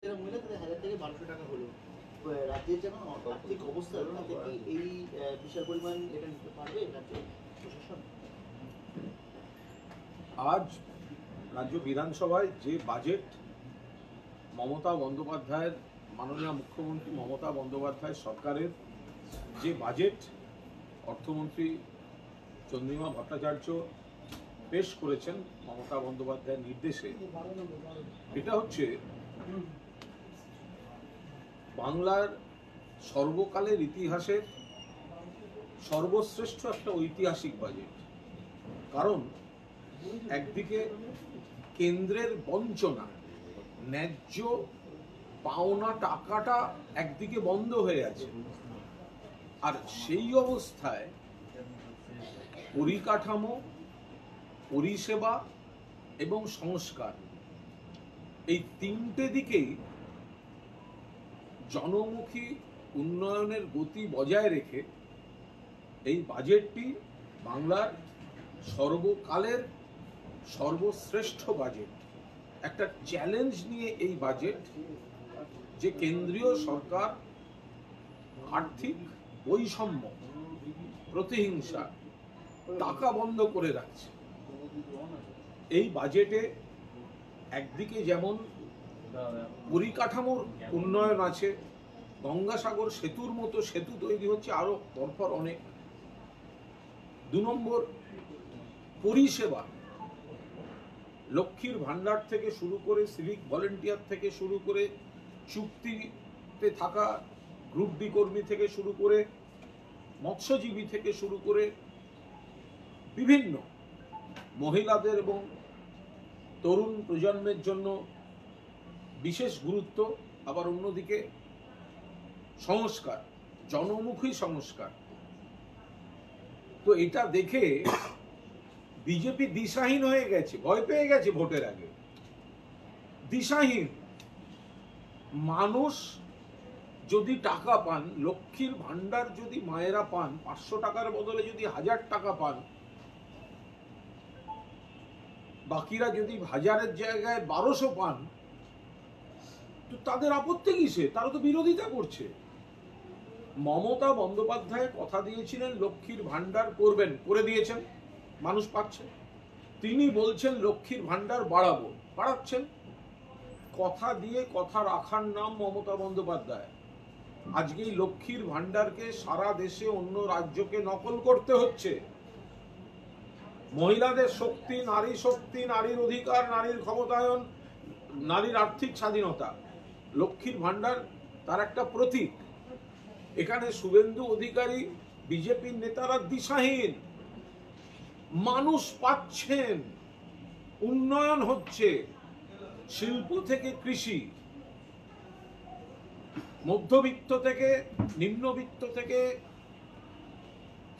মহিলা তাদের 1000 থেকে 1200 টাকা হলো। রাজ্যের যেন আর্থিক অবস্থা তাতে কি এই বিশাল পরিমাণ এটা নিতে পারবে রাজ্য প্রশাসন? আজ রাজ্য বিধানসভায় যে বাজেট মমতা বন্দ্যোপাধ্যায়ের, মাননীয় মুখ্যমন্ত্রী মমতা বন্দ্যোপাধ্যায় সরকারের যে বাজেট অর্থমন্ত্রী চন্দ্রিমা ভট্টাচার্য পেশ করেছেন মমতা বন্দ্যোপাধ্যায়ের নির্দেশে, এটা হচ্ছে বাংলার সর্বকালের ইতিহাসের সর্বশ্রেষ্ঠ একটা ঐতিহাসিক বাজেট। কারণ একদিকে কেন্দ্রের বঞ্চনা, ন্যায্য পাওনা টাকাটা একদিকে বন্ধ হয়ে আছে, আর সেই অবস্থায় পরিকাঠামো, পরিষেবা এবং সংস্কার, এই তিনটে দিকেই জনমুখী উন্নয়নের গতি বজায় রেখে এই বাজেটটি বাংলার সর্বকালের সর্বশ্রেষ্ঠ বাজেট। একটা চ্যালেঞ্জ নিয়ে এই বাজেট, যে কেন্দ্রীয় সরকার আর্থিক বৈষম্য, প্রতিহিংসা, টাকা বন্ধ করে রাখছে। এই বাজেটে একদিকে যেমন পরিকাঠামোর উন্নয়ন আছে, গঙ্গাসাগর সেতুর মতো সেতু তৈরি হচ্ছে, আরো পরপর অনেক। 2 নম্বর, পরিষেবা, লক্ষ্মীর ভান্ডার থেকে শুরু করে, সিভিক ভলেন্টিয়ার থেকে শুরু করে, চুক্তিতে থাকা গ্রুপ ডি কর্মী থেকে শুরু করে, মৎস্যজীবী থেকে শুরু করে বিভিন্ন মহিলাদের এবং তরুণ প্রজন্মের জন্য বিশেষ গুরুত্ব। আবার অন্যদিকে সংস্কার, জনমুখী সংস্কার। তো এটা দেখে বিজেপি দিশাহীন হয়ে গেছে, ভয় পেয়ে গেছে ভোটের আগে। দিশাহীন মানুষ যদি টাকা পান, লক্ষ্মীর ভান্ডার যদি মায়েরা পান, 500 টাকার বদলে যদি 1000 টাকা পান, বাকিরা যদি 1000-এর জায়গায় 1200 পান, তো তাদের আপত্তি কিসে? তারা তো বিরোধিতা করছে। মমতা বন্দ্যোপাধ্যায় কথা দিয়েছিলেন লক্ষ্মীর ভান্ডার করবেন, করে দিয়েছেন, মানুষ পাচ্ছে। তিনি বলছেন লক্ষ্মীর ভান্ডার বাড়াবো, বাড়াচ্ছেন। কথা দিয়ে কথা রাখার নাম মমতা বন্দ্যোপাধ্যায়। আজকেই লক্ষ্মীর ভান্ডারকে সারা দেশে অন্য রাজ্যকে নকল করতে হচ্ছে। মহিলাদের শক্তি, নারীর অধিকার, নারীর ক্ষমতায়ন, নারীর আর্থিক স্বাধীনতা, লক্ষ্মীর ভান্ডার তার একটা প্রতীক। এখানে শুভেন্দু অধিকারী, বিজেপির নেতারা দিশাহীন। মানুষ পাচ্ছেন, উন্নয়ন হচ্ছে, শিল্প থেকে কৃষি, মধ্যবিত্ত থেকে নিম্নবিত্ত থেকে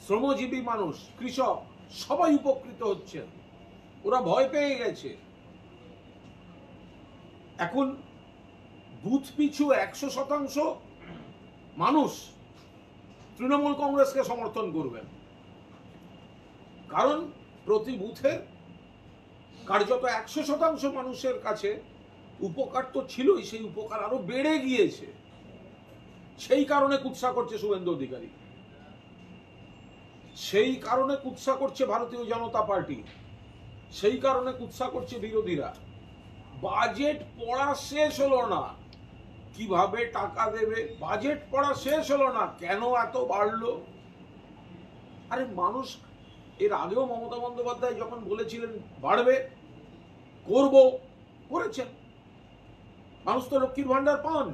শ্রমজীবী মানুষ, কৃষক, সবাই উপকৃত হচ্ছেন। ওরা ভয় পেয়ে গেছে। এখন বুথ পিছু 100% মানুষ তৃণমূল কংগ্রেসকে সমর্থন করবেন। কারণ প্রতি বুথে কার্যত 100% মানুষের কাছে উপকার তো ছিলই, সেই উপকার আরো বেড়ে গিয়েছে। সেই কারণে কুৎসা করছে শুভেন্দু অধিকারী, সেই কারণে কুৎসা করছে ভারতীয় জনতা পার্টি, সেই কারণে কুৎসা করছে বিরোধীরা। বাজেট পড়া শেষ হলো না, কিভাবে টাকা দেবে, বাজেট পড়া শেষ হলো না, কেন এত বাড়লো। আরে মানুষ, এর আগেও মমতা বন্দ্যোপাধ্যায় যখন বলেছিলেন বাড়বে, করব, করেছেন। মানুষ তো লক্ষ্মীর ভান্ডার পান।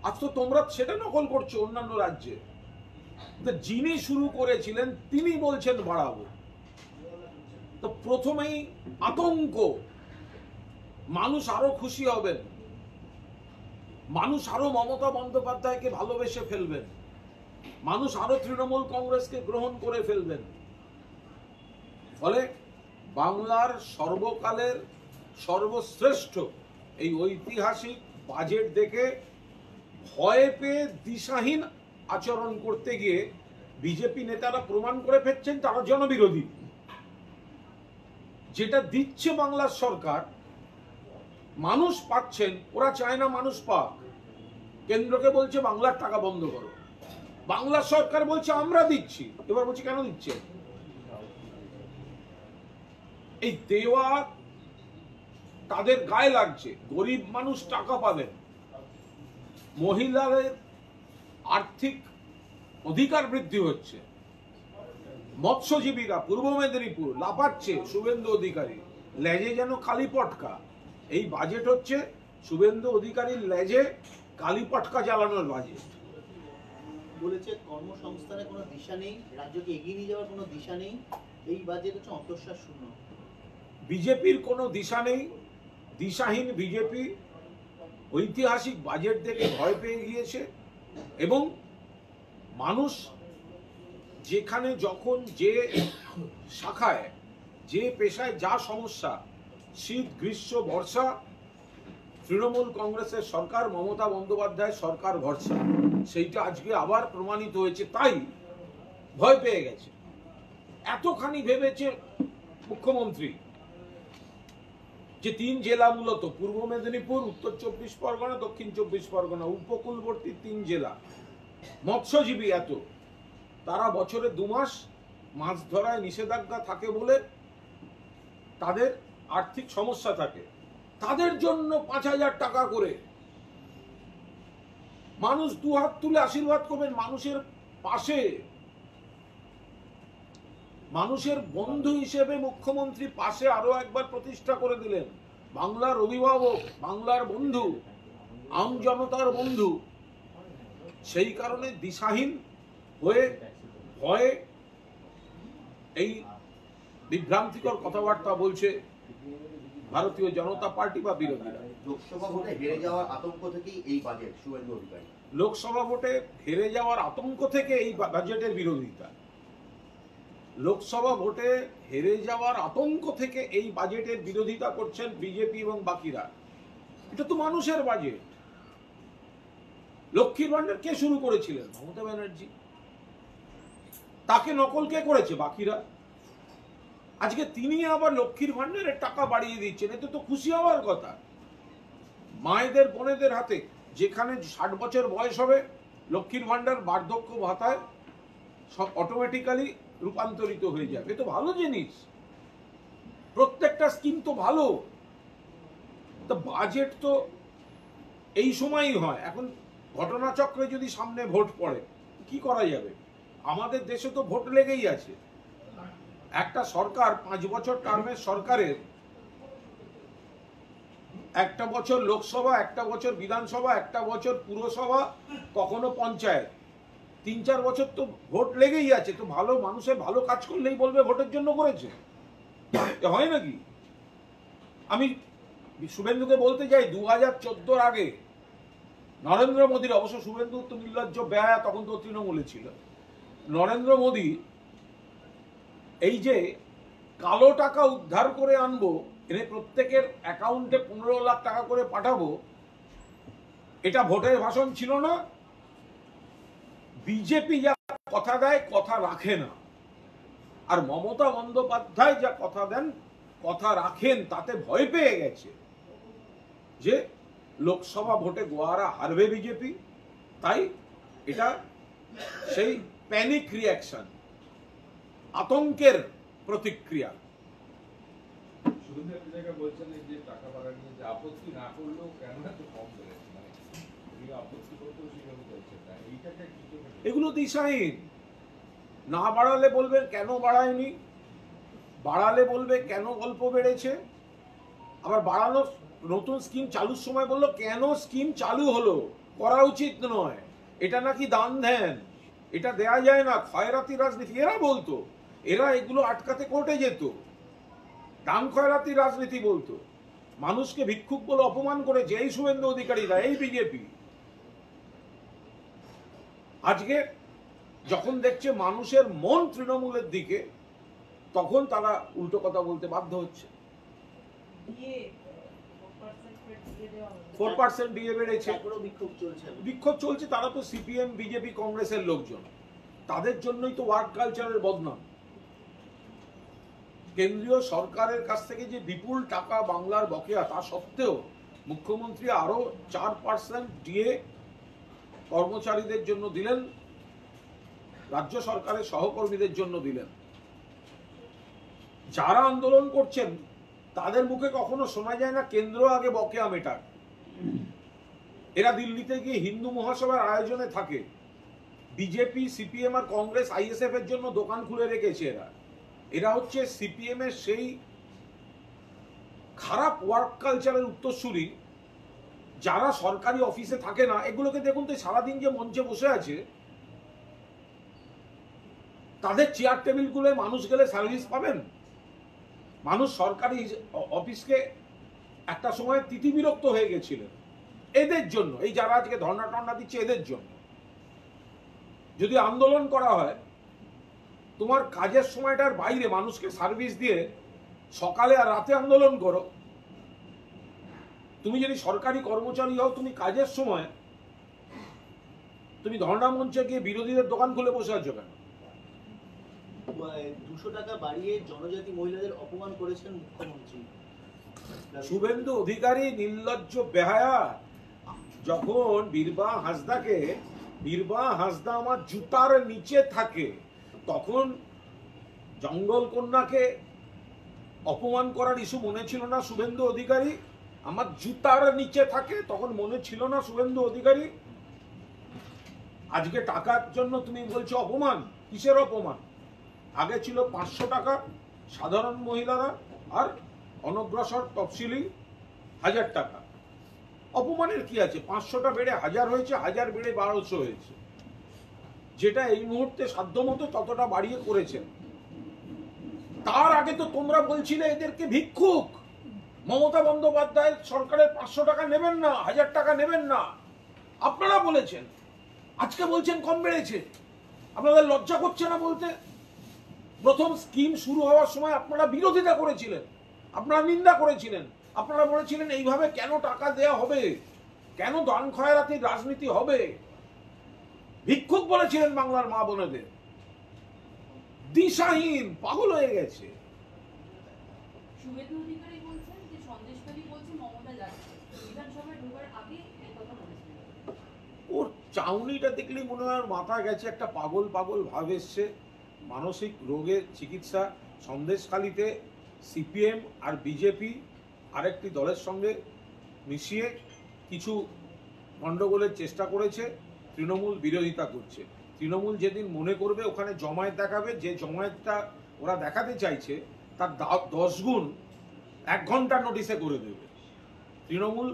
আজ তো তোমরা সেটা নকল করছো অন্যান্য রাজ্যে। যিনি শুরু করেছিলেন তিনি বলছেন বাড়াবো, তো প্রথমেই আতঙ্ক। মানুষ আরো খুশি হবেন, মানুষ আরো মমতা বন্দ্যোপাধ্যায়কে ভালোবেসে ফেলবেন, মানুষ আরো তৃণমূল কংগ্রেসকে গ্রহণ করে ফেলবেন। ফলে বাংলার সর্বকালের সর্বশ্রেষ্ঠ এই ঐতিহাসিক বাজেট দেখে ভয় পেয়ে দিশাহীন আচরণ করতে গিয়ে বিজেপি নেতারা প্রমাণ করে ফেলছেন তারা জনবিরোধী। যেটা দিচ্ছে বাংলার সরকার, মানুষ পাচ্ছেন, ওরা চায় না মানুষ পাক। কেন্দ্রকে বলছে বাংলার টাকা বন্ধ করো, বাংলা সরকার বলছে আমরা দিচ্ছি। এবার বলছি কেন দিচ্ছে? এই দেওয়া তাদের গায়ে লাগছে, গরিব মানুষ টাকা পাবেন, মহিলাদের আর্থিক অধিকার বৃদ্ধি হচ্ছে, মৎস্যজীবীরা পূর্ব মেদিনীপুর লাফাচ্ছে, শুভেন্দু অধিকারী লেজে যেন কালি পটকা। এই বাজেট হচ্ছে শুভেন্দু অধিকারীর লেজে কালি পটকা চালানোর বাজেট। বলেছে কর্মসংস্থানের কোনো দিশা নেই, রাজ্যকে এগিয়ে নিয়ে যাওয়ার কোনো দিশা নেই, এই বাজেট হচ্ছে অন্তঃসার শূন্য। বিজেপির কোনো দিশা নেই, দিশাহীন বিজেপি ঐতিহাসিক বাজেট দেখে ভয় পেয়ে গিয়েছে। এবং মানুষ যেখানে যখন যে শাখায় যে পেশায় যা সমস্যা, শীত গ্রীষ্ম বর্ষা, তৃণমূল কংগ্রেসের সরকার, মমতা বন্দ্যোপাধ্যায় সরকার ভরসা, সেইটা আজকে আবার প্রমাণিত হয়েছে। তাই ভয় পেয়ে গেছে। এতখানি ভেবেছে মুখ্যমন্ত্রী যে 3 জেলা, মূলত পূর্ব মেদিনীপুর, উত্তর 24 পরগনা, দক্ষিণ 24 পরগনা, উপকূলবর্তী 3 জেলা, মৎস্যজীবী এত, তারা বছরে 2 মাস মাছ ধরায় নিষেধাজ্ঞা থাকে বলে তাদের আর্থিক সমস্যা থাকে, তাদের জন্য 5,000 টাকা করে। মানুষ দুহাত তুলে আশীর্বাদ করবেন, মানুষের পাশে, মানুষের বন্ধু হিসেবে মুখ্যমন্ত্রী পাশে আরো একবার প্রতিষ্ঠা করে দিলেন। বাংলার অভিভাবক, বাংলার বন্ধু, আম জনতার বন্ধু। সেই কারণে দিশাহীন হয়ে ভয়ে এই বিভ্রান্তিকর কথাবার্তা বলছে ভারতীয় জনতা পার্টি বা বিরোধীরা। লোকসভা ভোটে হেরে যাওয়ার আতঙ্ক থেকেই এই বাজেট শুভেন্দু অধিকারী। লোকসভা ভোটে হেরে যাওয়ার আতঙ্ক থেকে এই বাজেটের বিরোধিতা। লোকসভা ভোটে হেরে যাওয়ার আতঙ্ক থেকে এই বাজেটের বিরোধিতা করছেন বিজেপি এবং বাকিরা। এটা তো মানুষের বাজেট। লক্ষ্মীর ভান্ডার কে শুরু করেছিলেন? মমতা ব্যানার্জি। তাকে নকল কে করেছে? বাকিরা। আজকে তিনি আবার লক্ষ্মীর ভান্ডারের টাকা বাড়িয়ে দিচ্ছেন, এতে তো খুশি হওয়ার কথা। মায়েদের বোনেদের হাতে যেখানে 60 বছর বয়স হবে, লক্ষ্মীর ভান্ডার বার্ধক্য ভাতায় সব অটোমেটিক্যালি রূপান্তরিত হয়ে যাবে। এ তো ভালো জিনিস, প্রত্যেকটা স্কিম তো ভালো। তো বাজেট তো এই সময়ই হয়। এখন ঘটনাচক্রে যদি সামনে ভোট পড়ে কি করা যাবে? আমাদের দেশে তো ভোট লেগেই আছে। একটা সরকার 5 বছর টার্মের সরকারের একটা বছর লোকসভা, একটা বছর বিধানসভা, একটা বছর পুরসভা, কখনো পঞ্চায়েত, 3-4 বছর তো ভোট লেগেই আছে। তো ভালো মানুষের ভালো কাজ করলেই বলবে ভোটের জন্য করেছে, হয় নাকি? আমি শুভেন্দুকে বলতে চাই, 2014 আগে নরেন্দ্র মোদীর, অবশ্য শুভেন্দু তো নির্লজ্জ ব্যয়, তখন তো তৃণমূলে ছিল, নরেন্দ্র মোদী এই যে কালো টাকা উদ্ধার করে আনবো, এনে প্রত্যেকের অ্যাকাউন্টে 15 লাখ টাকা করে পাঠাবো, এটা ভোটের ভাষণ ছিল না। বিজেপি যা কথা দেয় কথা রাখে না, আর মমতা বন্দ্যোপাধ্যায় যা কথা দেন কথা রাখেন, তাতে ভয় পেয়ে গেছে যে লোকসভা ভোটে গোয়ারা হারবে বিজেপি। তাই এটা সেই প্যানিক রিয়াকশন, আতঙ্কের প্রতিক্রিয়া। বলছেন যে টাকা বাড়ানো নিয়ে আপত্তি না করলেও কেন এত কম বেড়েছে, মানে আপত্তি করতেও সেভাবে বলছেন না, এইটাকে কি এগুলো দিশাহীন। না বাড়ালে বলবেন কেন বাড়ায়নি, বাড়ালে বলবে কেন অল্প বেড়েছে, আবার বাড়ানো নতুন স্কিম চালুর সময় বললো কেন স্কিম চালু হলো, করা উচিত নয়, এটা নাকি দান ধ্যান, এটা দেয়া যায় না, খয়রাতি রাজনীতি। এরা বলতো, এরা এগুলো আটকাতে কোর্টে যেত, দান খয়রাতি রাজনীতি বলতো, মানুষকে ভিক্ষুক বলে অপমান করেছে এই শুভেন্দু অধিকারীরা, এই বিজেপি। আজকে যখন দেখছে মানুষের মন তৃণমূলের দিকে, তখন তারা উল্টো কথা বলতে বাধ্য হচ্ছে। 4% ডিএ বেড়েছে, বিক্ষোভ চলছে। তারা তো সিপিএম বিজেপি কংগ্রেসের লোকজন, তাদের জন্যই তো ওয়ার্ক কালচারের বদনাম। কেন্দ্রীয় সরকারের কাছ থেকে যে বিপুল টাকা বাংলার বকেয়া, তা সত্ত্বেও মুখ্যমন্ত্রী আরো 4% ডিএ কর্মচারীদের জন্য দিলেন, রাজ্য সরকারের সহকর্মীদের জন্য দিলেন। যারা আন্দোলন করছেন তাদের মুখে কখনো শোনা যায় না কেন্দ্র আগে বকেয়া মেটাক। এরা দিল্লিতে গিয়ে হিন্দু মহাসভার আয়োজনে থাকে, বিজেপি, সিপিএম আর কংগ্রেস আইএসএফ এর জন্য দোকান খুলে রেখেছে। এরা হচ্ছে সিপিএম এর সেই খারাপ ওয়ার্ক কালচারের উত্তরসূরি যারা সরকারি অফিসে থাকে না। এগুলোকে দেখুন তো, সারাদিন যে মঞ্চে বসে আছে, তাদের চেয়ার টেবিলগুলোয় মানুষ গেলে সার্ভিস পাবেন? মানুষ সরকারি অফিসকে একটা সময় তিতিবিরক্ত হয়ে গেছিলেন এদের জন্য। এই যারা আজকে ধর্ণা টর্ণা দিচ্ছে এদের জন্য। যদি আন্দোলন করা হয়, তোমার কাজের সময়টার বাইরে মানুষকে সার্ভিস দিয়ে সকালে আর রাতে আন্দোলন করো। তুমি যদি সরকারি কর্মচারী হও, তুমি কাজের সময় তুমি ধর্ণা মঞ্চে গিয়ে বিরোধীদের দোকান খুলে বসে আছো কেন? 200 টাকা বাড়িয়ে জনজাতি মহিলাদের অপমান করেছেন মুখ্যমন্ত্রী। শুভেন্দু অধিকারী নির্লজ্জ বেহায়া। যখন বীরবা হাঁসদা আমার জুতার নিচে থাকে, তখন জঙ্গল কন্যাকে অপমান করার ইস্যু মনে ছিল না শুভেন্দু অধিকারী? আমার জুতার নিচে থাকে তখন মনে ছিল না শুভেন্দু অধিকারী? আজকে টাকার জন্য তুমি বলছো অপমান। কিসের অপমান? আগে ছিল 500 টাকা সাধারণ মহিলারা, আর অনগ্রসর তফসিলি 1000 টাকা। অপমানের কি আছে? 500টা বেড়ে 1000 হয়েছে, 1000 বেড়ে 1200 হয়েছে। যেটা এই মুহূর্তে সাধ্যমতো ততটা বাড়িয়ে করেছেন। তার আগে তো তোমরা বলছিলে এদেরকে ভিক্ষুক। মমতা বন্দ্যোপাধ্যায় সরকারের 500 টাকা নেবেন না, 1000 টাকা নেবেন না, আপনারা বলেছেন। আজকে বলছেন কম বেড়েছে। আপনাদের লজ্জা করছে না বলতে? প্রথম স্কিম শুরু হওয়ার সময় আপনারা বিরোধিতা করেছিলেন, আপনারা নিন্দা করেছিলেন, আপনারা বলেছিলেন এইভাবে কেন টাকা দেয়া হবে, কেন দান খয়রাতির রাজনীতি হবে। ভিক্ষুক বলেছিলেন বাংলার মা বোনেদের। দিশাহীন, পাগল হয়ে গেছে। শুভেন্দু অধিকারী বলছেন যে সন্দেশখালী বলছে মমতা যাচ্ছে, বিধানসভায় ঢোকার আগে এই কথা বলেছিলেন। ওর চাউনিটা দেখলেই মনে হয় মাথা গেছে, একটা পাগল পাগল ভাব এসছে। মানসিক রোগের চিকিৎসা। সন্দেশখালীতে সিপিএম আর বিজেপি আরেকটি দলের সঙ্গে মিশিয়ে কিছু গণ্ডগোলের চেষ্টা করেছে, তৃণমূল বিরোধিতা করছে। তৃণমূল যেদিন মনে করবে ওখানে জমায়েত দেখাবে, যে জমায়েতটা ওরা দেখাতে চাইছে তার 10 গুণ 1 ঘন্টার নোটিশে করে দেবে। তৃণমূল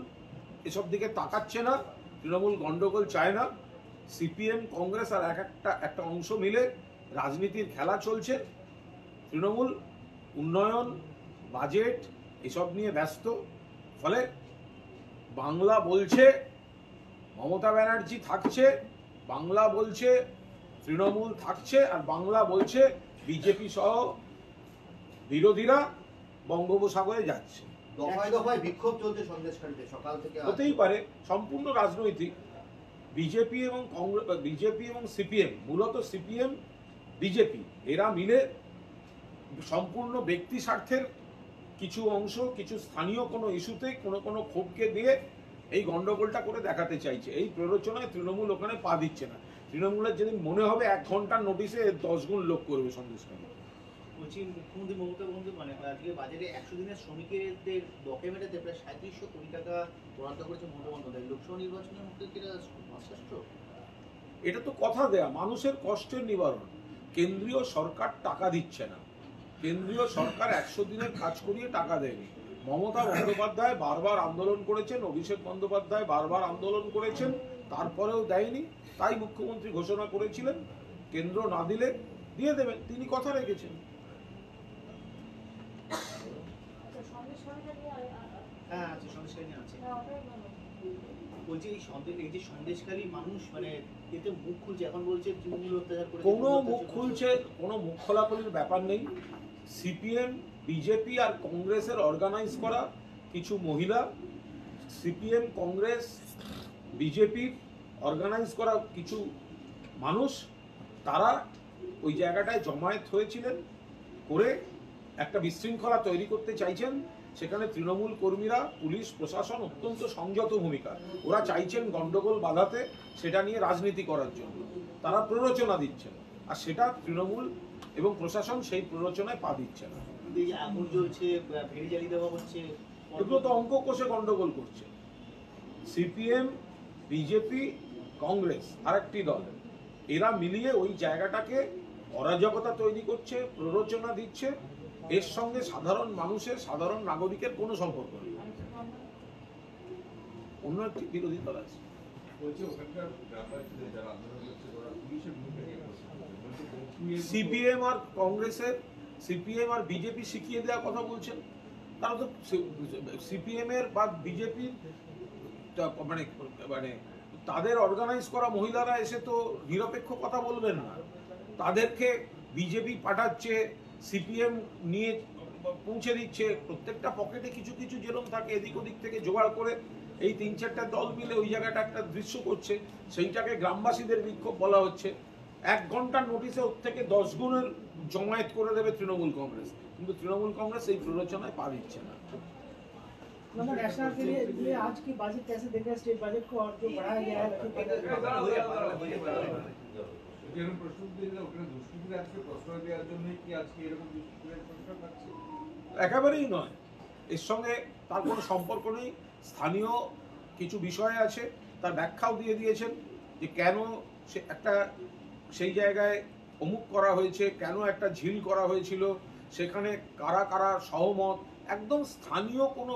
এসব দিকে তাকাচ্ছে না, তৃণমূল গণ্ডগোল চায় না। সিপিএম, কংগ্রেস আর একটা অংশ মিলে রাজনীতির খেলা চলছে। তৃণমূল উন্নয়ন, বাজেট এসব নিয়ে ব্যস্ত। ফলে বাংলা বলছে মমতা ব্যানার্জি থাকছে, বাংলা বলছে তৃণমূল থাকছে, আর বাংলা বলছে বিজেপি সহ বিরোধীরা বঙ্গোপসাগরে যাচ্ছে। দফায় দফায় বিক্ষোভ চলছে সন্দেশখালীতে সকাল থেকে। হতেই পারে, সম্পূর্ণ রাজনৈতিক। বিজেপি এবং সিপিএম, মূলত সিপিএম বিজেপি এরা মিলে সম্পূর্ণ ব্যক্তি স্বার্থের কিছু অংশ, কিছু স্থানীয় কোনো ইস্যুতে কোনো ক্ষোভকে দিয়ে এই গন্ডগোলটা করে দেখাতে চাইছে। এই প্ররোচনায় তৃণমূল ওখানে পা দিচ্ছে না। তৃণমূলের যেদিন মনে হবে 1 ঘন্টার নোটিশে 10 গুণ লোক করবে সন্দেশখালী। বলছি, মুখ্যমন্ত্রী মমতা বন্দ্যোপাধ্যায় আজকে বাজেটে 100 দিনের শ্রমিকদের বকেয়া মেটাতে প্রায় 3700 কোটি টাকা বরাদ্দ করেছে মমতা বন্দ্যোপাধ্যায়। লোকসভা নির্বাচনের মধ্যে কি এটা যথেষ্ট? এটা তো কথা দেয়া, মানুষের কষ্টের নিবারণ। কেন্দ্রীয় সরকার টাকা দিচ্ছে না, কেন্দ্রীয় সরকার 100 দিনের কাজ করিয়ে টাকা দেয়নি। মমতা বন্দ্যোপাধ্যায় বারবার আন্দোলন করেছেন, অভিষেক বন্দ্যোপাধ্যায় বারবার আন্দোলন করেছেন, তারপরেও দেয়নি। তাই মুখ্যমন্ত্রী ঘোষণা করেছিলেন কেন্দ্র না দিলে দিয়ে দেবেন, তিনি কথা রেখেছেন। হ্যাঁ আছে, সন্দেশখালী আছে। বলছি এই যে সন্দেশখালী মানুষ মানে এতে মুখ খুলছে, এখন বলছে তৃণমূল অত্যাচার করে। কোনো মুখ খুলছে, কোনো মুখ খোলাখুলির ব্যাপার নেই। সিপিএম, বিজেপি আর কংগ্রেসের অর্গানাইজ করা কিছু মহিলা, সিপিএম, কংগ্রেস, বিজেপির অর্গানাইজ করা কিছু মানুষ, তারা ওই জায়গাটায় জমায়েত হয়েছিলেন, করে একটা বিশৃঙ্খলা তৈরি করতে চাইছেন, সেখানে তৃণমূল কর্মীরা, পুলিশ প্রশাসন অত্যন্ত সংযত ভূমিকা। ওরা চাইছেন গন্ডগোল বাধাতে, সেটা নিয়ে রাজনীতি করার জন্য তারা প্ররোচনা দিচ্ছেন, আর সেটা তৃণমূল এবং প্রশাসন সেই প্ররোচনায় পা দিচ্ছে না। এই যে আগুন জ্বলছে, ভেড়ি জ্বালিয়ে দেওয়া হচ্ছে, এগুলো তো অঙ্ক কষে গন্ডগোল করছে। সিপিএম, বিজেপি, কংগ্রেস আর একটি দল, এরা মিলিয়ে ওই জায়গাটাকে অরাজকতা তৈরি করছে, প্ররোচনা দিচ্ছে। এর সঙ্গে সাধারণ মানুষের, সাধারণ নাগরিকের কোনো সম্পর্ক নেই। অন্য একটি বিরোধী দল আছে। বলছে ওখানকার গ্রামবাসীদের যারা আন্দোলন করছে ওরা পুলিশের ভূমিকা নিয়ে বলছে সিপিএম আর কংগ্রেসের, সিপিএম আর বিজেপি শিখিয়ে দেওয়ার কথা বলছেন। তারা তো সিপিএম এর বা বিজেপির মানে মানে তাদের অর্গানাইজ করা মহিলারা এসে তো নিরপেক্ষ কথা বলবেন না। তাদেরকে বিজেপি পাঠাচ্ছে, সিপিএম নিয়ে পৌঁছে দিচ্ছে। প্রত্যেকটা পকেটে কিছু কিছু যেরকম থাকে, এদিক ওদিক থেকে জোগাড় করে এই ৩-৪টা দল মিলে ওই জায়গাটা একটা দৃশ্য করছে। সেইটাকে গ্রামবাসীদের বিক্ষোভ বলা হচ্ছে। 1 ঘন্টার নোটিশে ওর থেকে 10 গুণের জমায়েত করে দেবে তৃণমূল কংগ্রেস, কিন্তু তৃণমূল কংগ্রেস এই প্ররোচনায় पा দিচ্ছে না। नेशनल के लिए आज की बजट कैसे देख रहे हैं? स्टेट बजट को और जो बढ़ाया गया है এরকম প্রশ্ন দিলে ওখানে দুষ্কৃতীরা আজকে প্রশ্রয় দেওয়ার জন্য কি আজকে এরকম দুষ্কৃতীদের প্রশ্রয় পাচ্ছে? একেবারেই নয়, এর সঙ্গে তার কোনো সম্পর্ক নেই। স্থানীয় কিছু বিষয় আছে, তার ব্যাখ্যাও দিয়ে দিয়েছেন যে কেন সে একটা সেই জায়গায় অমুক করা হয়েছে, কেন একটা ঝিল করা হয়েছিল, সেখানে কারা কারা সহমত। একদম স্থানীয় কোনো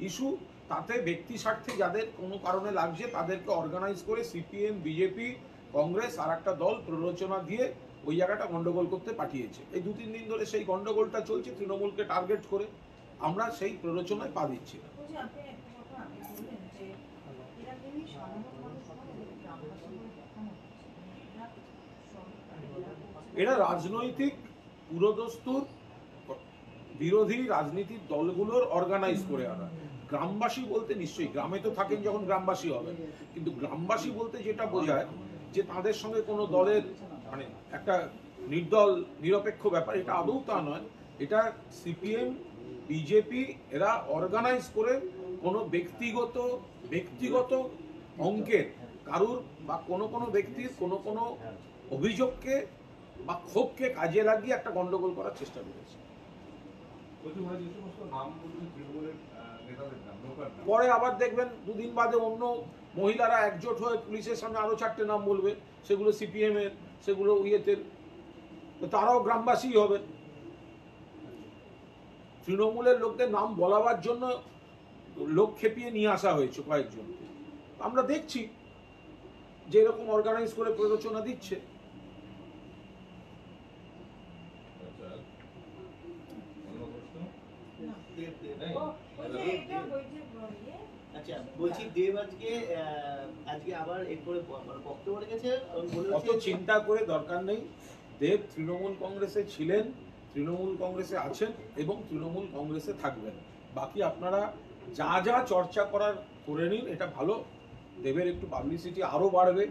ইস্যু, তাতে ব্যক্তি স্বার্থে যাদের কোনো কারণে লাগছে তাদেরকে অর্গানাইজ করে সিপিএম, বিজেপি, কংগ্রেস আর একটা দল প্ররোচনা দিয়ে ওই জায়গাটা গন্ডগোল করতে পাঠিয়েছে। এই 2-3 দিন ধরে সেই গন্ডগোলটা চলছে তৃণমূলকে টার্গেট করে। আমরা সেই প্ররোচনায় পা দিচ্ছি না। এরা রাজনৈতিক পুরোদস্তুর বিরোধী রাজনীতির দলগুলোর অর্গানাইজ করে আনা। গ্রামবাসী বলতে নিশ্চয়ই গ্রামে তো থাকেন যখন গ্রামবাসী হবে, কিন্তু গ্রামবাসী বলতে যেটা বোঝায় যে তাদের সঙ্গে কোনো দলের মানে একটা নির্দল নিরপেক্ষ ব্যাপার, এটা আদৌ তা নয়। এটা সিপিএম, বিজেপি এরা অর্গানাইজ করে কোনো ব্যক্তিগত অঙ্কের কারুর বা কোনো ব্যক্তির কোনো অভিযোগকে বা ক্ষোভকে কাজে লাগিয়ে একটা গন্ডগোল করার চেষ্টা করেছে। পরে আবার দেখবেন 2 দিন বাদে অন্য মহিলারা একজোট হয়ে পুলিশের সামনে আরো 4টে নাম বলবে, সেগুলো সিপিএম এর, সেগুলো ইয়েতের, তারাও গ্রামবাসী হবে। তৃণমূলের লোকদের নাম বলাবার জন্য লোক খেপিয়ে নিয়ে আসা হয়েছে কয়েকজন। আমরা দেখছি যে এরকম অর্গানাইজ করে প্ররোচনা দিচ্ছে। আচ্ছা, বলছি দেব আজকে আবার এরপরে বক্তব্য রেখেছে, অত চিন্তা করে দরকার নেই। দেব তৃণমূল কংগ্রেসে ছিলেন, তৃণমূল কংগ্রেসে আছেন এবং তৃণমূল কংগ্রেসে থাকবেন। বাকি আপনারা যা যা চর্চা করার করে নিন, এটা ভালো। দেবের একটু পাবলিসিটি আরো বাড়বে,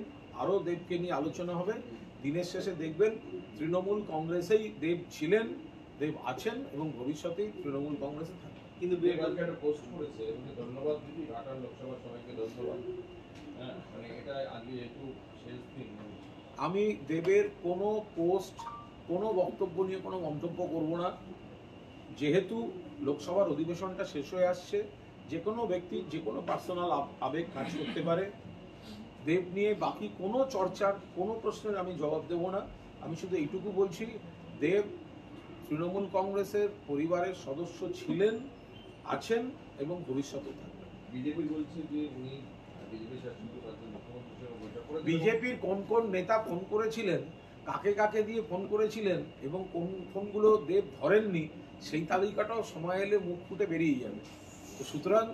আরো দেবকে নিয়ে আলোচনা হবে। দিনের শেষে দেখবেন তৃণমূল কংগ্রেসেই দেব ছিলেন, দেব আছেন এবং ভবিষ্যতেই তৃণমূল কংগ্রেসে থাকবেন। কিন্তু একটা পোস্ট করেছে, ধন্যবাদ দিদি, ঘাটাল লোকসভা সবাইকে ধন্যবাদ। হ্যাঁ, মানে এটা আজকে একটু শেষ দিন। আমি দেবের কোনো পোস্ট, কোনো বক্তব্য নিয়ে কোনো মন্তব্য করব না। যেহেতু লোকসভার অধিবেশনটা শেষ হয়ে আসছে, যে কোনো ব্যক্তির যে কোনো পার্সোনাল আবেগ কাজ করতে পারে। দেব নিয়ে বাকি কোনো চর্চার কোনো প্রশ্নের আমি জবাব দেব না। আমি শুধু এইটুকু বলছি, দেব তৃণমূল কংগ্রেসের পরিবারের সদস্য ছিলেন, আছেন এবং ভবিষ্যতে থাকবেন। বিজেপি বলছে যে উনি বিজেপি শাসিত রাজ্যের মুখ্যমন্ত্রী হিসেবে বৈঠক করে বিজেপির কোন কোন নেতা ফোন করেছিলেন, কাকে কাকে দিয়ে ফোন করেছিলেন এবং কোন ফোনগুলো দেব ধরেননি, সেই তালিকাটাও সময় এলে মুখ ফুটে বেরিয়ে যাবে। তো সুতরাং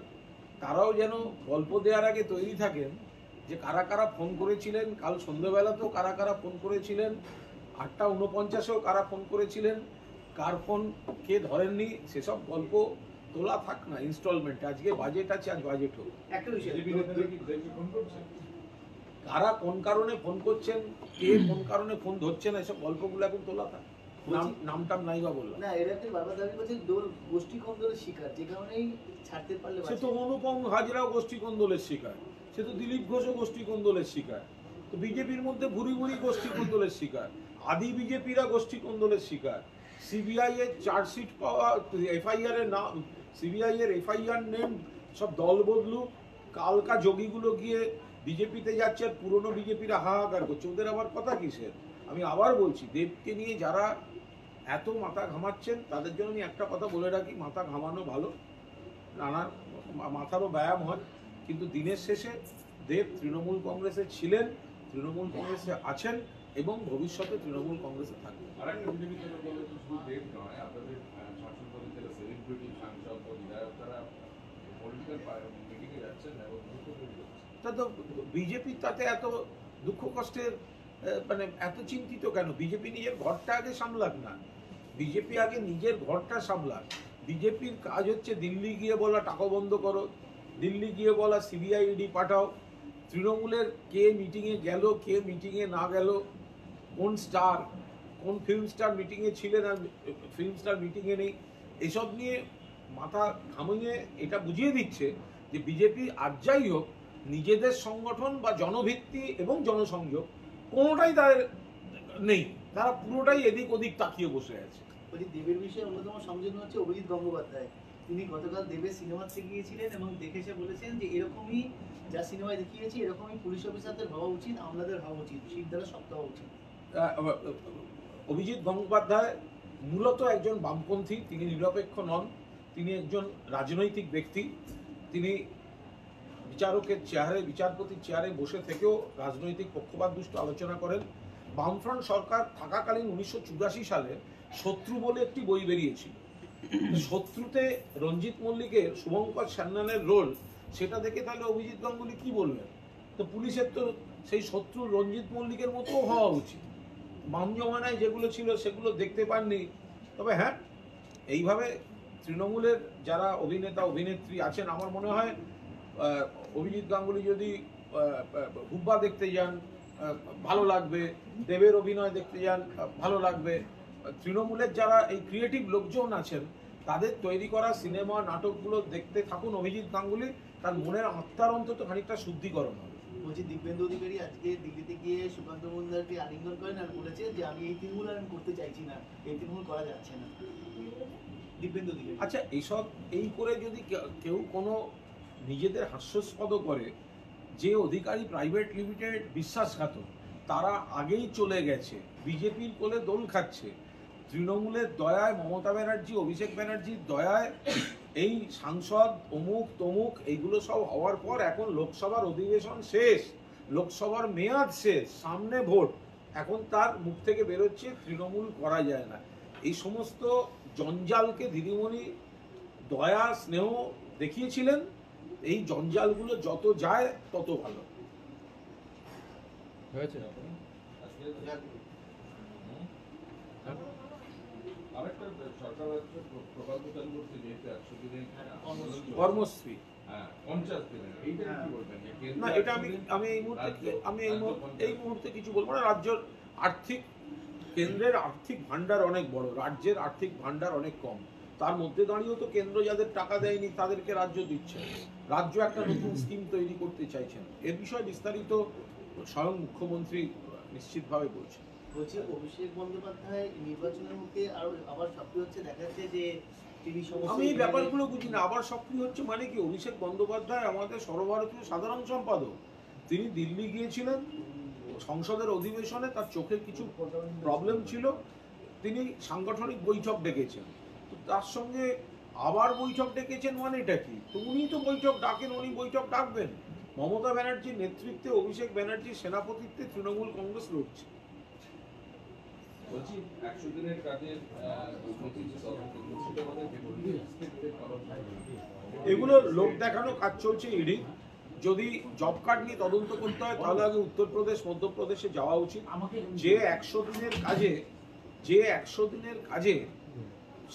তারাও যেন গল্প দেওয়ার আগে তৈরি থাকেন যে কারা কারা ফোন করেছিলেন, কাল সন্ধ্যেবেলাতেও কারা কারা ফোন করেছিলেন, 8:49-এও কারা ফোন করেছিলেন, কার ফোন কে ধরেননি, সেসব গল্প তোলা থাক না ইনস্টলমেন্টে। আজকে বাজেট আছে, আজ বাজেট হোক। একটা বিষয়, বিজেপি নেতারা কি বিজেপি ফোন করছে? কারা কোন কারণে ফোন করছেন, কে কোন কারণে ফোন ধরছেন, এসব গল্পগুলো এখন তোলা থাক। নামটাম নাই বা বললাম। না এরা তো বারবার দাবি করছে দোল গোষ্ঠী কন্দলের শিকার, যে কারণেই ছাড়তে পারলে সে তো অনুপম হাজরাও গোষ্ঠী কোন্দলের শিকার, সে তো দিলীপ ঘোষও গোষ্ঠী কোন্দলের শিকার, তো বিজেপির মধ্যে ভুরি ভুরি গোষ্ঠী কোন্দলের শিকার, আদি বিজেপিরা গোষ্ঠী কোন্দলের শিকার। সিবিআই এর চার্জশিট পাওয়া, এফআইআর এর নাম, সিবিআই এর এফআইআর নেম সব দল বদলু, কালকা যোগীগুলো গিয়ে বিজেপিতে যাচ্ছে আর পুরনো বিজেপিরা হাহাকার করছে, ওদের আবার কথা কিসের? আমি আবার বলছি, দেবকে নিয়ে যারা এত মাথা ঘামাচ্ছেন তাদের জন্য আমি একটা কথা বলে রাখি, মাথা ঘামানো ভালো, নানান মাথারও ব্যায়াম হয়, কিন্তু দিনের শেষে দেব তৃণমূল কংগ্রেসে ছিলেন, তৃণমূল কংগ্রেসে আছেন এবং ভবিষ্যতে তৃণমূল কংগ্রেসে থাকবেন। আর একটা বিজেপি দল বলে তো শুধু দেব নয়, আপনাদের শাসক দলের যারা সেলিব্রিটি সাংসদ বা বিধায়ক তারা পলিটিক্যাল মিটিংয়ে যাচ্ছেন না এবং গুরুত্বপূর্ণ হচ্ছে। তা তো বিজেপি তাতে এত দুঃখ কষ্টের মানে এত চিন্তিত কেন? বিজেপি নিজের ঘরটা আগে সামলাক না, বিজেপি আগে নিজের ঘরটা সামলাক। বিজেপির কাজ হচ্ছে দিল্লি গিয়ে বলা টাকা বন্ধ করো, দিল্লি গিয়ে বলা সিবিআই ইডি পাঠাও, তৃণমূলের কে মিটিংয়ে গেল কে মিটিংয়ে না গেল, কোন স্টার কোন ফিল্ম স্টার মিটিংয়ে ছিলেন আর ফিল্ম স্টার মিটিংয়ে নেই, এসব নিয়ে মাথা ঘামিয়ে এটা বুঝিয়ে দিচ্ছে যে বিজেপি আর যাই হোক নিজেদের সংগঠন বা জনভিত্তি এবং জনসংযোগ কোনোটাই তাদের নেই, তারা পুরোটাই এদিক ওদিক তাকিয়ে বসে আছে। বলছি দেবের বিষয়ে অন্যতম সংযোজন হচ্ছে অভিজিৎ গঙ্গোপাধ্যায়। তিনি গতকাল দেবের সিনেমা দেখতে গিয়েছিলেন এবং দেখে এসে বলেছেন যে এরকমই যা সিনেমায় দেখিয়েছি এরকমই পুলিশ অফিসারদের ভাবা উচিত, আমলাদের ভাবা উচিত, শিরদারা শক্ত হওয়া উচিত। অভিজিৎ গঙ্গোপাধ্যায় মূলত একজন বামপন্থী, তিনি নিরপেক্ষ নন, তিনি একজন রাজনৈতিক ব্যক্তি, তিনি বিচারকের চেয়ারে বিচারপতির চেয়ারে বসে থেকেও রাজনৈতিক পক্ষপাত দুষ্ট আলোচনা করেন। বামফ্রন্ট সরকার থাকাকালীন 1984 সালে শত্রু বলে একটি বই বেরিয়েছিল, শত্রুতে রঞ্জিত মল্লিকের শুভঙ্কর সান্যালের রোল, সেটা দেখে তাহলে অভিজিৎ গাঙ্গুলি কি বলবেন? তো পুলিশের তো সেই শত্রু রঞ্জিত মল্লিকের মতো হওয়া উচিত। বাম জমানায় যেগুলো ছিল সেগুলো দেখতে পাননি। তবে হ্যাঁ, এইভাবে তৃণমূলের যারা অভিনেতা অভিনেত্রী আছেন, আমার মনে হয় অভিজিৎ গাঙ্গুলি যদি হুব্বা দেখতে যান ভালো লাগবে, দেবের অভিনয় দেখতে যান ভালো লাগবে। তৃণমূলের যারা এই ক্রিয়েটিভ লোকজন আছেন তাদের তৈরি করা সিনেমা নাটকগুলো দেখতে থাকুন অভিজিৎ গাঙ্গুলি, তার মনের আত্মার অন্তত খানিকটা শুদ্ধিকরণ হবে। বলছি দিব্যেন্দু অধিকারী আজকে দিল্লিতে গিয়ে সুকান্ত মজুমদারকে আলিঙ্গন করেন আর বলেছেন যে আমি এই তৃণমূল আর করতে চাইছি না, এই তৃণমূল করা যাচ্ছে না। দিব্যেন্দু অধিকারী আচ্ছা, এইসব এই করে যদি কেউ কোনো নিজেদের হাস্যাস্পদ করে, যে অধিকারী প্রাইভেট লিমিটেড বিশ্বাসঘাতক, তারা আগেই চলে গেছে, বিজেপির কোলে দোল খাচ্ছে, তৃণমূলের দয়ায় মমতা ব্যানার্জি অভিষেক ব্যানার্জির দয়ায় এই সাংসদ অমুক তমুক এইগুলো সব হওয়ার পর এখন লোকসভার অধিবেশন শেষ, লোকসভার মেয়াদ শেষ, সামনে ভোট, এখন তার মুখ থেকে বেরোচ্ছে তৃণমূল করা যায় না। এই সমস্ত জঞ্জালকে দিদিমণি দয়া স্নেহ দেখিয়েছিলেন, এই জঞ্জালগুলো যত যায় তত ভালো। হয়েছে আরেকটা সরকার প্রকল্প চালু করছে, যেহেতু 100 দিনের কর্মশ্রী, হ্যাঁ 50 দিনের, এইটা কি বলবেন? না এটা আমি এই মুহূর্তে কিছু বলবো না। রাজ্যের আর্থিক, কেন্দ্রের আর্থিক ভান্ডার অনেক বড়, রাজ্যের আর্থিক ভান্ডার অনেক কম, তার মধ্যে দাঁড়িয়েও তো কেন্দ্র যাদের টাকা দেয়নি তাদেরকে রাজ্য দিচ্ছে, রাজ্য একটা নতুন স্কিম তৈরি করতে চাইছেন। এর বিষয়ে বিস্তারিত স্বয়ং মুখ্যমন্ত্রী নিশ্চিতভাবে বলছেন। বলছি অভিষেক বন্দ্যোপাধ্যায় নির্বাচনের মুখে আরো আবার সক্রিয় হচ্ছে, দেখা যাচ্ছে যে তিনি আমি এই ব্যাপারগুলো বুঝি না, আবার সক্রিয় হচ্ছে মানে কি? অভিষেক বন্দ্যোপাধ্যায় আমাদের সর্বভারতীয় সাধারণ সম্পাদক, তিনি দিল্লি গিয়েছিলেন সংসদের অধিবেশনে, তার চোখে কিছু প্রবলেম ছিল, তিনি সাংগঠনিক বৈঠক ডেকেছেন, তো তার সঙ্গে আবার বৈঠক ডেকেছেন মানে এটা কি? তো উনি তো বৈঠক ডাকেন, উনি বৈঠক ডাকবেন। মমতা ব্যানার্জির নেতৃত্বে অভিষেক ব্যানার্জির সেনাপতিত্বে তৃণমূল কংগ্রেস লড়ছে। বলছি 100 দিনের কাজের এগুলো লোক দেখানো কাজ চলছে ইডি। যদি জব কার্ড নিয়ে তদন্ত করতে হয় তাহলে আগে উত্তরপ্রদেশ মধ্যপ্রদেশে যাওয়া উচিত। যে 100 দিনের কাজে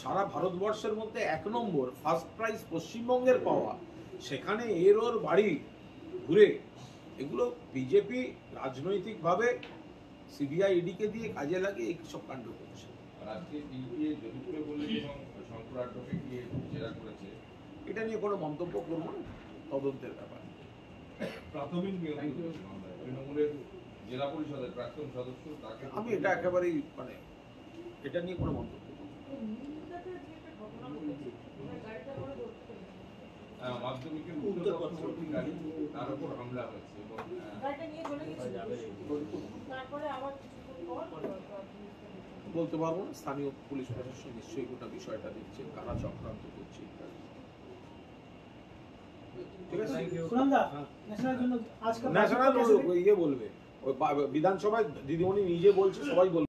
সারা ভারতবর্ষের মধ্যে 1 নম্বর ফার্স্ট প্রাইজ পশ্চিমবঙ্গের পাওয়া, সেখানে এর ওর বাড়ি ঘুরে এগুলো বিজেপি রাজনৈতিকভাবে সিবিআই ইডিকে দিয়ে কাজে লাগিয়ে এইসব কাণ্ড করছে। আজকে ইউপিএ যদুপুরে বললে এবং শঙ্কর আড্ডকে গিয়ে জেরা করেছে, এটা নিয়ে কোনো মন্তব্য করবো না, তদন্তের ব্যাপার। প্রাথমিক নিয়োগ করেছে মামলায়। তৃণমূলের জেলা পরিষদের প্রাক্তন সদস্য তাকে আমি এটা একেবারেই মানে এটা নিয়ে কোনো মন্তব্য করবো না। নিমতাতে যে একটা ঘটনা ঘটেছে, ওনার গাড়িটা করে ধরতে পেরেছে। মাধ্যমিকের উত্তরপত্রবর্তী গাড়ি তার উপর হামলা হয়েছে এবং গাড়িটা নিয়ে চলে গেছিল। তারপরে আবার কিছুক্ষণ পর বলতে পারবো না, স্থানীয় পুলিশ প্রশাসন নিশ্চয়ই গোটা বিষয়টা দেখছে, কারা চক্রান্ত করছে ইত্যাদি। ঠিক আছে, সুনন্দা ন্যাশনাল জন্য আজকে ন্যাশনাল ইয়ে বলবে, ওই বিধানসভায় দিদিমণি নিজে বলছে, সবাই বলবে।